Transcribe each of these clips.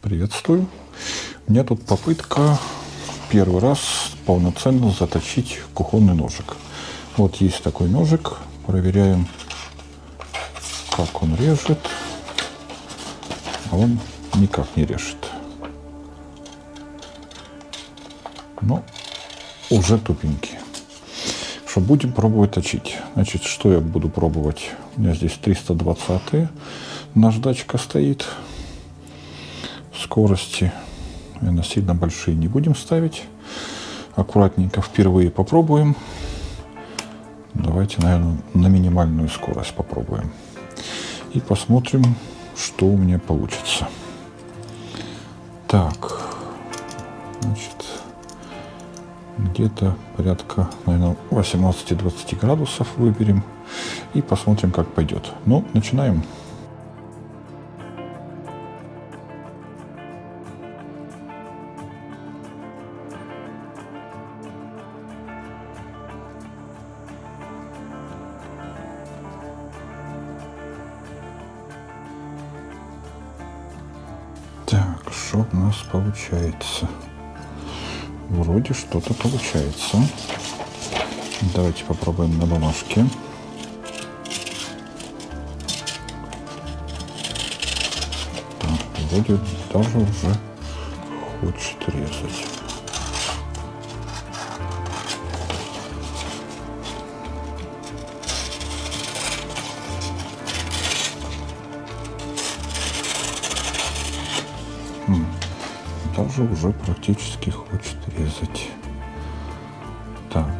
Приветствую. У меня тут попытка первый раз полноценно заточить кухонный ножик. Вот есть такой ножик. Проверяем, как он режет. А он никак не режет. Но уже тупенький. Что, будем пробовать точить. Значит, что я буду пробовать? У меня здесь 320 наждачка стоит. Скорости, наверное, сильно большие не будем ставить. Аккуратненько впервые попробуем. Давайте, наверное, на минимальную скорость попробуем. И посмотрим, что у меня получится. Так, значит, где-то порядка, наверное, 18-20 градусов выберем. И посмотрим, как пойдет. Ну, начинаем. Так, что у нас получается? Вроде что-то получается. Давайте попробуем на бумажке. Так, вроде даже уже хочет резать. Даже уже практически хочет резать. Так,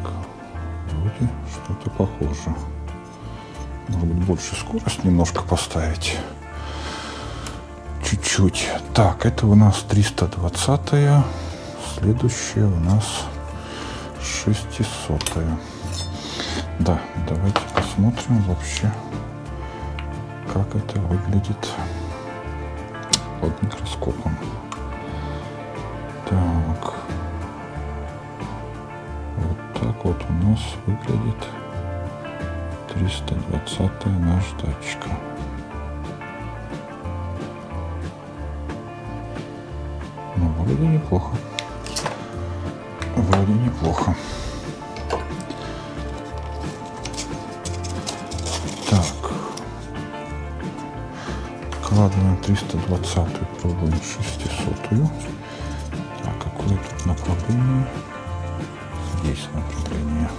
вроде что-то похоже. Может быть, больше скорость немножко поставить. Чуть-чуть. Так, это у нас 320-я. Следующая у нас 600-я. Да, давайте посмотрим вообще, как это выглядит под микроскопом. Так, вот так вот у нас выглядит 320-я наждачка. Ну, вроде неплохо. Вроде неплохо. Так, вкладываем 320-ю, пробуем 600-ю. Какое тут направление? Здесь направление.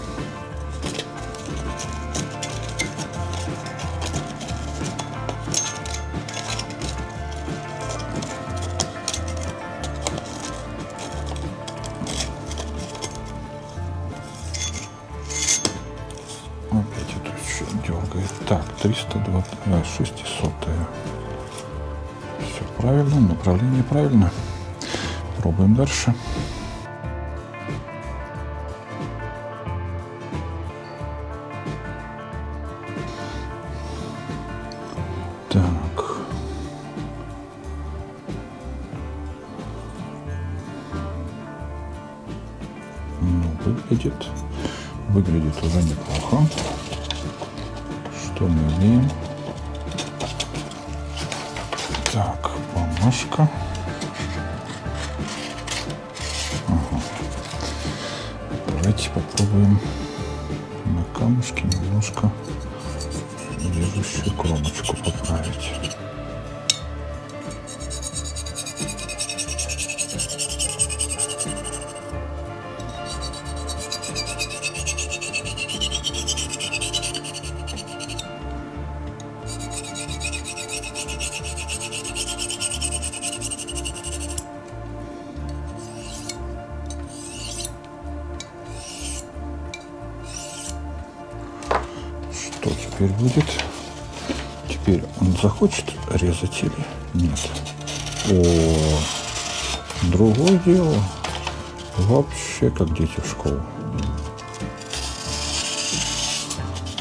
Опять это еще дергает. Так, 600-я. Все правильно, направление правильно. Пробуем дальше. Так. Ну, выглядит уже неплохо. Что мы имеем? Так, бумажка. Давайте попробуем на камушке немножко режущую кромочку поправить. Что теперь будет? Теперь он захочет резать или нет? О, другое дело. Вообще как дети в школу.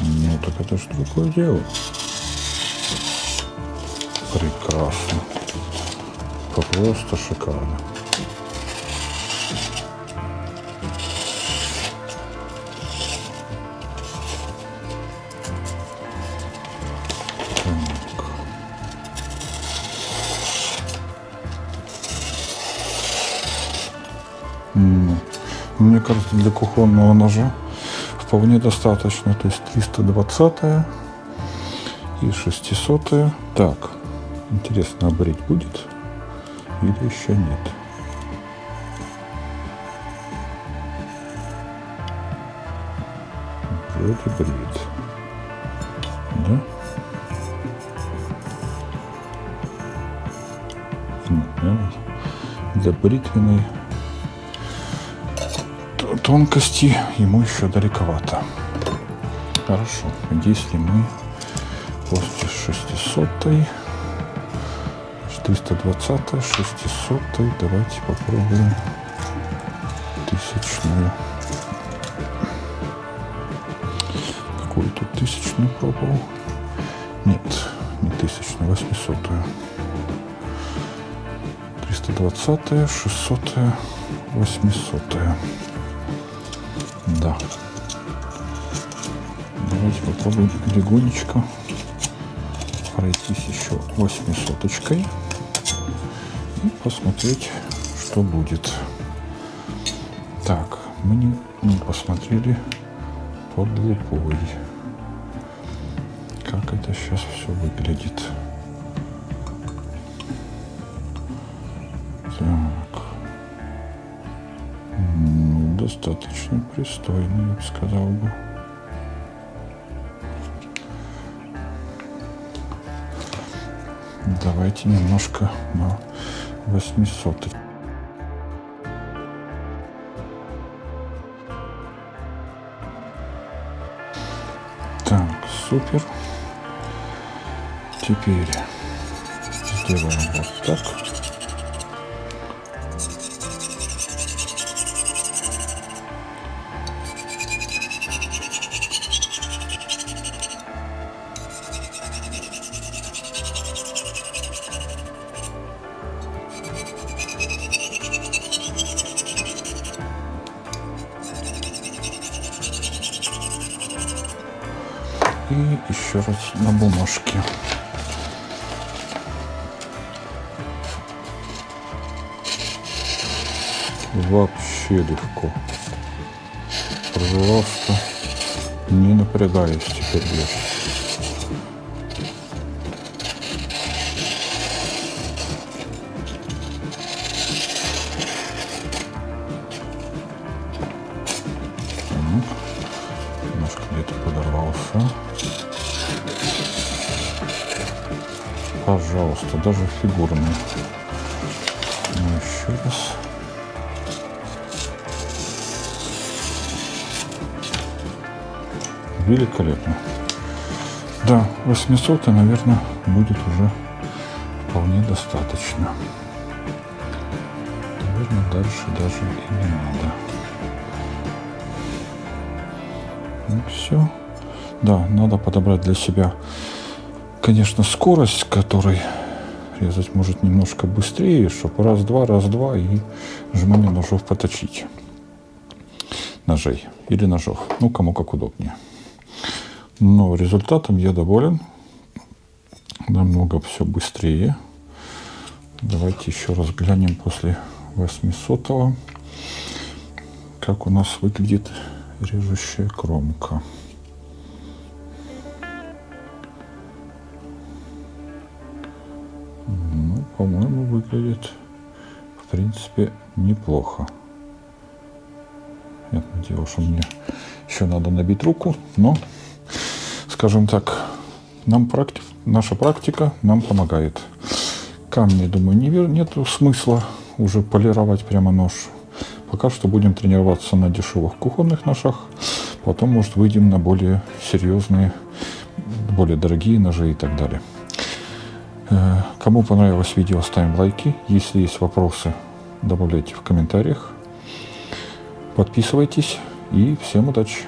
Ну так это ж другое дело. Прекрасно. Просто шикарно. Ну, мне кажется, для кухонного ножа вполне достаточно. То есть 320 и 600. Так, интересно, брить будет или еще нет? Вроде брит. Да? Для бритвенной тонкости ему еще далековато. Хорошо. Если мы после 600, 320, 600, давайте попробуем 1000. Какую тут 1000 пробовал? Нет, не 1000, 800. 320, 600, 800. Да. Давайте попробуем легонечко пройтись еще 800-очкой и посмотреть, что будет. Так, мы не посмотрели под лупой, как это сейчас все выглядит. Так. Ну, достаточно пристойно, я бы сказал бы. Давайте немножко на 800. Так, супер. Теперь сделаем вот так. И еще раз на бумажке. Вообще легко. Пожалуйста, не напрягаясь теперь легче. Немножко где-то подорвался. Пожалуйста, даже фигурный. Ну, еще раз. Великолепно. Да, 800, наверное, будет уже вполне достаточно. Наверное, дальше даже и не надо. Ну, все. Да, надо подобрать для себя, конечно, скорость, с которой резать может немножко быстрее, чтобы раз-два и жмение ножов поточить. Ножей или ножов. Ну, кому как удобнее. Но результатом я доволен. Намного все быстрее. Давайте еще раз глянем после 800-го, как у нас выглядит режущая кромка. Ну, по-моему, выглядит в принципе неплохо. Понятное дело, что мне еще надо набить руку, но, скажем так, наша практика нам помогает. Камни, думаю, нету смысла уже полировать прямо нож. Пока что будем тренироваться на дешевых кухонных ножах. Потом, может, выйдем на более серьезные, более дорогие ножи и так далее. Кому понравилось видео, ставим лайки. Если есть вопросы, добавляйте в комментариях. Подписывайтесь и всем удачи!